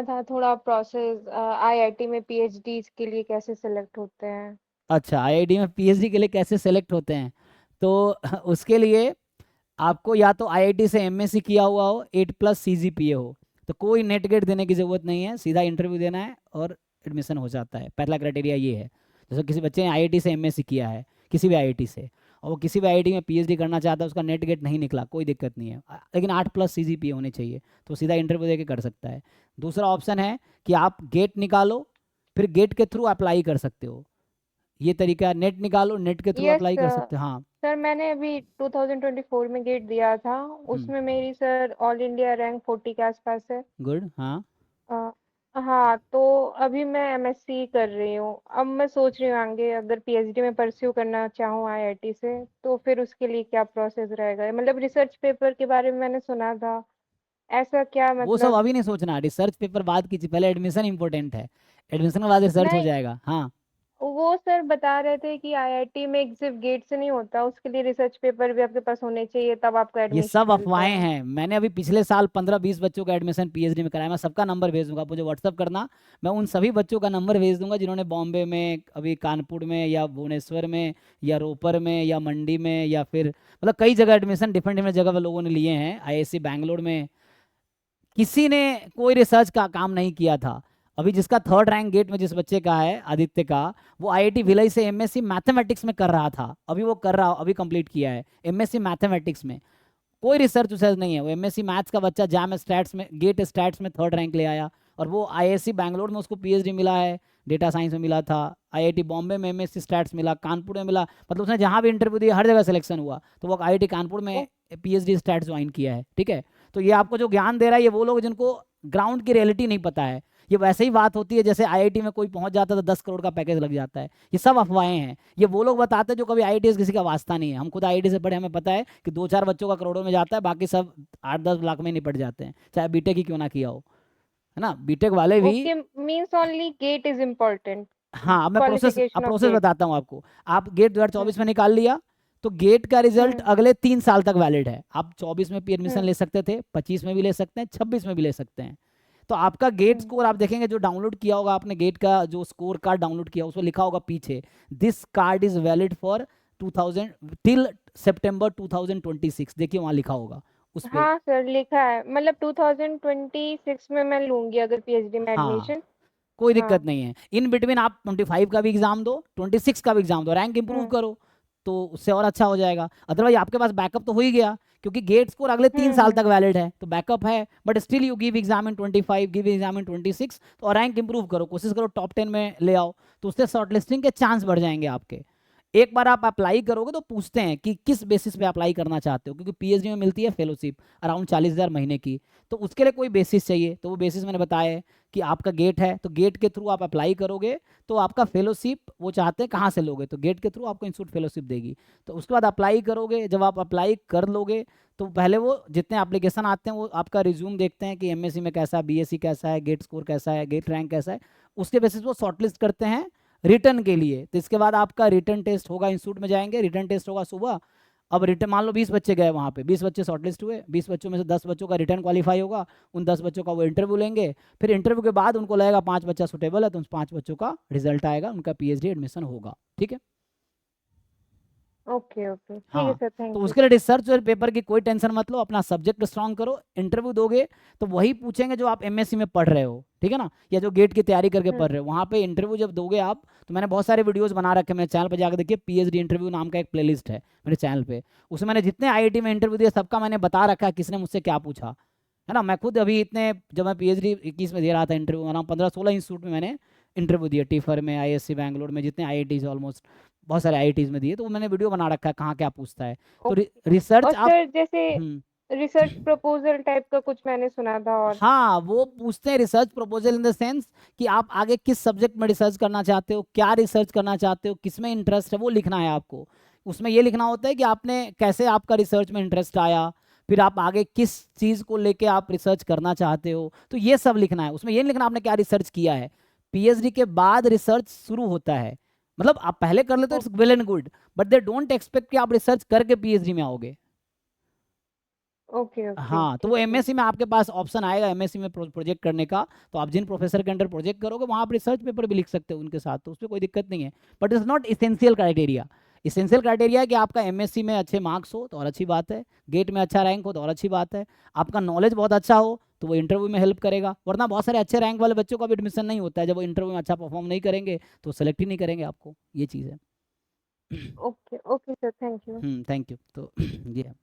जानना था थोड़ा प्रोसेस आईआईटी में पीएचडी के लिए कैसे सिलेक्ट होते हैं। अच्छा, आईआईटी में पीएचडी के लिए कैसे सेलेक्ट होते हैं? तो उसके लिए आपको या तो आईआईटी से एमएससी किया हुआ हो, 8+ सीजीपीए हो, तो कोई नेट गेट देने की ज़रूरत नहीं है, सीधा इंटरव्यू देना है और एडमिशन हो जाता है। पहला क्राइटेरिया ये है। जैसे किसी बच्चे ने आईआईटी से एमएससी किया है, किसी भी आईआईटी से, और वो किसी भी आईआईटी में पीएचडी करना चाहता है, उसका नेट गेट नहीं निकला, कोई दिक्कत नहीं है, लेकिन 8+ सीजीपीए होने चाहिए, तो सीधा इंटरव्यू दे के कर सकता है। दूसरा ऑप्शन है कि आप गेट निकालो, फिर गेट के थ्रू अप्लाई कर सकते हो। ये तरीका, नेट निकालो, नेट के थ्रू यस अप्लाई कर सकते हो। हाँ। सर, मैंने अभी 2024 में गेट दिया था। हम्म। उसमें मेरी सर ऑल इंडिया रैंक 40 के आसपास है। गुड। हाँ। अ, हाँ, तो अभी मैं एमएससी कर रही हूँ। अब मैं सोच रही हूँ आगे अगर पीएचडी में परस्यू करना चाहूँ आईआईटी से, तो फिर उसके लिए क्या प्रोसेस रहेगा? मतलब रिसर्च पेपर के बारे में मैंने सुना था, ऐसा क्या वो सब मतलब? अभी नहीं सोचना, रिसर्च पेपर बाद की चीज, पहले एडमिशन इंपॉर्टेंट है। एडमिशन के बाद रिसर्च हो नहीं, जाएगा। हाँ। वो सर बता रहे थे कि आईआईटी में सिर्फ गेट से नहीं होता, उसके लिए रिसर्च पेपर भी आपके पास होने चाहिए, तब आपको ये एडमिशन सब मिलता अफवाहें है। हैं। मैंने अभी पिछले साल 15-20 बच्चों का एडमिशन पीएचडी में कराया। मैं सबका नंबर भेज दूंगा, आप मुझे व्हाट्सअप करना। मैं उन सभी बच्चों का नंबर भेज दूंगा जिन्होंने बॉम्बे में, अभी कानपुर में, या भुवनेश्वर में, या रोपर में, या मंडी में, या फिर मतलब कई जगह एडमिशन डिफरेंट डिफरेंट जगह पे लोगों ने लिए हैं, आईआईएससी बैंगलोर में। किसी ने कोई रिसर्च का काम नहीं किया था। अभी जिसका थर्ड रैंक गेट में जिस बच्चे का है, आदित्य का, वो आईआईटी भिलाई से एमएससी मैथमेटिक्स में कर रहा था। अभी वो कर रहा, अभी कंप्लीट किया है एमएससी मैथमेटिक्स में। कोई रिसर्च उसर्च नहीं है। वो एमएससी मैथ्स का बच्चा जैम स्टैट्स में, गेट स्टैट्स में थर्ड रैंक ले आया, और वो आईआईएससी बैंगलोर में उसको पीएचडी मिला है, डेटा साइंस में मिला था। आईआईटी बॉम्बे में एमएससी स्टैट्स मिला, कानपुर में मिला। मतलब उसने जहाँ भी इंटरव्यू दिया हर जगह सिलेक्शन हुआ, तो वो आईआईटी कानपुर में पीएचडी स्टैट्स ज्वाइन किया है। ठीक है। तो ये आपको जो ज्ञान दे रहा है, ये वो लोग जिनको ग्राउंड की रियलिटी नहीं पता है। ये वैसे ही बात होती है जैसे आईआईटी में कोई पहुंच जाता है तो 10 करोड़ का पैकेज लग जाता है। ये सब अफवाहें हैं। ये वो लोग बताते हैं जो कभी आईआईटी किसी का वास्ता नहीं है। हम खुद आईआईटी से पढ़े, हमें पता है कि 2-4 बच्चों का करोड़ों में जाता है, बाकी सब 8-10 लाख में निपट जाते हैं, चाहे बीटेक ही क्यों ना किया हो। है ना, बीटेक वाले भी। Okay, means only get is important, हाँ, अब मैं प्रोसेस, अब क्वालिफिकेशन ऑफ प्रोसेस गेट। बताता हूँ आपको। आप गेट 2024 में निकाल लिया, तो गेट का रिजल्ट हम्म। अगले 3 साल तक वैलिड है। आप 24 में भी एडमिशन हम्म। ले सकते थे, 25 में भी ले सकते हैं, 26 में भी ले सकते हैं। तो आपका गेट हम्म। स्कोर आप देखेंगे, जो डाउनलोड किया होगा आपने, गेट का जो स्कोर कार्ड डाउनलोड किया उसमें लिखा होगा पीछे, this card is valid for 2000 till सितंबर 2026। देखिए वहाँ लिखा होगा उस पे। हाँ सर, लिखा है। मतलब 2026 में मैं लूंगी अगर पीएचडी में हाँ, एडमिशन। कोई दिक्कत हाँ। नहीं है। इन बिटवीन आप 25 का भी एग्जाम दो, 26 का भी एग्जाम दो, रैंक इंप्रूव हम्म। करो, तो उससे और अच्छा हो जाएगा। अदरवाइज आपके पास बैकअप तो हो ही गया, क्योंकि गेट स्कोर अगले 3 साल तक हम्म। वैलिड है, तो बैकअप है। But still you give exam in 25, give exam in 26, तो रैंक इंप्रूव करो, कोशिश करो टॉप 10 में ले आओ, तो उससे शॉर्टलिस्टिंग के चांस बढ़ जाएंगे आपके। एक बार आप अप्लाई करोगे तो पूछते हैं कि किस बेसिस पे अप्लाई करना चाहते हो, क्योंकि पीएचडी में मिलती है फेलोशिप अराउंड 40,000 महीने की, तो उसके लिए कोई बेसिस चाहिए। तो वो बेसिस मैंने बताया है कि आपका गेट है, तो गेट के थ्रू आप अप्लाई करोगे, तो आपका फेलोशिप वो चाहते हैं कहाँ से लोगे, तो गेट के थ्रू आपको इंस्टीट्यूट फेलोशिप देगी। तो उसके बाद अप्लाई करोगे, जब आप अप्लाई कर लोगे, तो पहले वो जितने एप्लीकेशन आते हैं वो आपका रिज्यूम देखते हैं कि एमएससी में कैसा है, बीएससी कैसा है, गेट स्कोर कैसा है, गेट रैंक कैसा है, उसके बेसिस वो शॉर्टलिस्ट करते हैं रिटर्न के लिए। तो इसके बाद आपका रिटर्न टेस्ट होगा, इंस्टीट्यूट में जाएंगे, रिटर्न टेस्ट होगा सुबह। अब रिटर्न मान लो 20 बच्चे गए वहाँ पे, 20 बच्चे शॉर्टलिस्ट हुए, 20 बच्चों में से 10 बच्चों का रिटर्न क्वालिफाई होगा, उन 10 बच्चों का वो इंटरव्यू लेंगे। फिर इंटरव्यू के बाद उनको लगेगा 5 बच्चा सुटेबल है, तो उन 5 बच्चों का रिजल्ट आएगा, उनका पीएचडी एडमिशन होगा। ठीक है। ओके ओके, ठीक है हाँ, सर, तो थैंक यू। उसके लिए रिसर्च और पेपर की कोई टेंशन मत लो, अपना सब्जेक्ट स्ट्रांग करो। इंटरव्यू दोगे तो वही पूछेंगे जो आप एमएससी में पढ़ रहे हो, ठीक है ना, या जो गेट की तैयारी करके हम्म। पढ़ रहे हो। वहाँ पे इंटरव्यू जब दोगे आप, तो मैंने बहुत सारे वीडियोस बना रखे हैं मेरे चैनल पे, जाकर देखिए, पीएचडी इंटरव्यू नाम का एक प्लेलिस्ट है मेरे चैनल पे। उसमें मैंने जितने आईआईटी में इंटरव्यू दिए सबका मैंने बता रखा है किसने मुझसे क्या पूछा, है ना। मैं खुद अभी इतने, जब मैं पीएचडी 21 में दे रहा था इंटरव्यू, अराउंड 15-16 इंस्टीट्यूट में मैंने इंटरव्यू दिया, टीफर में, आईएससी बैंगलोर में, जितने आईआईटीज ऑलमोस्ट, बहुत सारे आईआईटीज में दिए, तो वो मैंने वीडियो बना रखा है कहाँ क्या पूछता है। तो और रिसर्च आप। सर जैसे हम्म। रिसर्च प्रपोजल टाइप का कुछ मैंने सुना था, और हाँ, वो पूछते हैं research proposal in the sense कि आप आगे किस सब्जेक्ट में रिसर्च करना चाहते हो, क्या रिसर्च करना चाहते हो, किस में इंटरेस्ट है, वो लिखना है आपको। उसमें ये लिखना होता है कि आपने कैसे, आपका रिसर्च में इंटरेस्ट आया, फिर आप आगे किस चीज़ को लेके आप रिसर्च करना चाहते हो, तो ये सब लिखना है। उसमें ये नहीं लिखना आपने क्या रिसर्च किया है। पीएचडी के बाद रिसर्च शुरू होता है। मतलब आप पहले कर लेते हो, oh, it's well and good, but they don't expect कि आप रिसर्च करके पीएचडी में आओगे। ओके, ओके, हाँ, तो वो ठीक है। एमएससी में आपके पास ऑप्शन आएगा एमएससी में प्रोजेक्ट करने का, तो आप जिन प्रोफेसर के अंडर प्रोजेक्ट करोगे वहाँ आप रिसर्च पेपर भी लिख सकते हो उनके साथ, तो उसमें कोई दिक्कत नहीं है। But it's not essential criteria. Essential criteria है कि आपका एमएससी में अच्छे मार्क्स हो तो और अच्छी बात है, गेट में अच्छा रैंक हो तो और अच्छी बात है, आपका नॉलेज बहुत अच्छा हो तो वो इंटरव्यू में हेल्प करेगा, वरना बहुत सारे अच्छे रैंक वाले बच्चों का भी एडमिशन नहीं होता है, जब वो इंटरव्यू में अच्छा परफॉर्म नहीं करेंगे तो सेलेक्ट ही नहीं करेंगे आपको, ये चीज़ है। Okay, okay sir, thank you. Thank you. तो ये है।